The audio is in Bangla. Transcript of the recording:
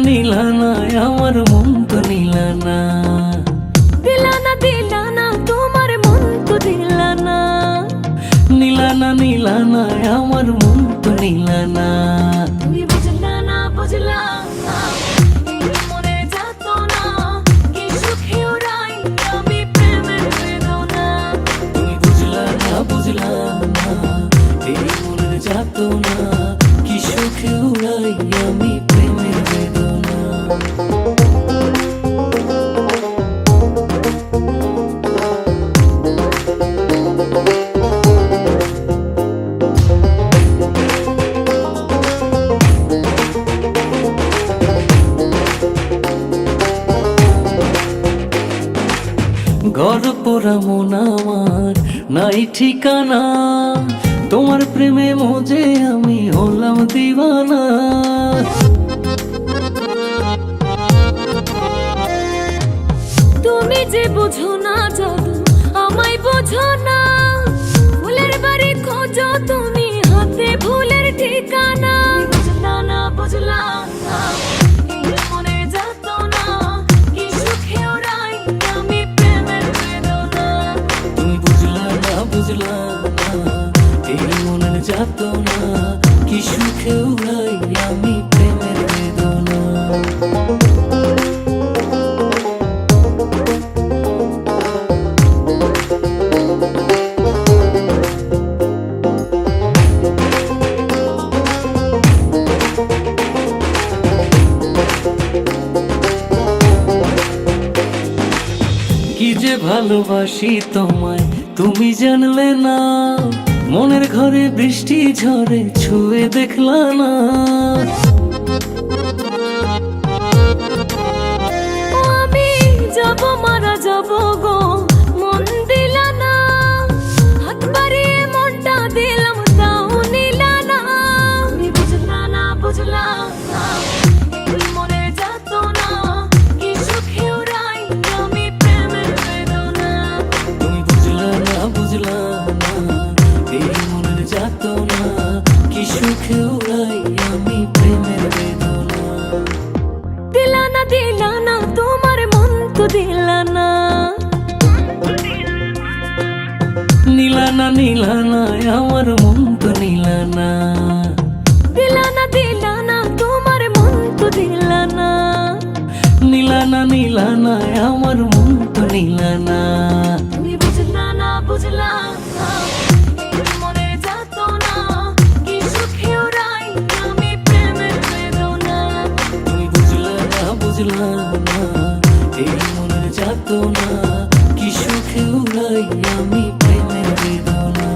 নীলা না আমার মন তো নীলা না। দিলা না তোমার মন তো দিলা না। নীলা না আমার মন তো নীলা না। তুমি বুঝলা না এই মনে যাত না কি সুখে ওরাই আমি প্রেমের বেদনা। তুমি বুঝলা না এই মনের যাত না কি সুখে উড়াই আমি প্রেমের বেদনা। ঘর পোড়া মন আমার নাই ঠিকানা, তোমার প্রেমে মজে আমি হলাম দিওয়ানা। তুমি যে বুঝো না জাদু আমায় বোঝো না। ফুলের বাড়ি খোঁজো তুমি হাতে ভুলের ঠিকানা। বুঝলা না এই মনে যাত না কি সুখে ওরাই আমি প্রেমের বেদনা। তুমি বুঝলা না এই মনের যাত না কি সুখে উড়াই আমি প্রেমের বেদনা। কি যে ভালোবাসি তোমায় তুমি জানলে না, মনের ঘরে বৃষ্টি ঝরে ছুঁয়ে দেখলা না। আমি যাব মারা যাব গো মন দিলা না। হাত বাড়িয়ে মনটা দিলাম তাও নিলা না। তুমি বুঝলা না এই মনে যাত না কি সুখে ওরাই আমি প্রেমের বেদনা। তুমি বুঝলা না এই মনের যাত না কি সুখে উড়াই আমি প্রেমের বেদনা। দিলা না তোমার মন তো দিলা না। নীলা না আমার মন তো নীলা না। দিলা না তোমার মন তো দিলা না। নীলা না আমার মন তো নীলা না। তুমি বুঝলা না এই মনে যাত না কি সুখে ওরাই আমি প্রেমের বেদনা। তুমি বুঝলা না এই মনের যাত না কি সুখে উড়াই আমি প্রেমের বেদনা।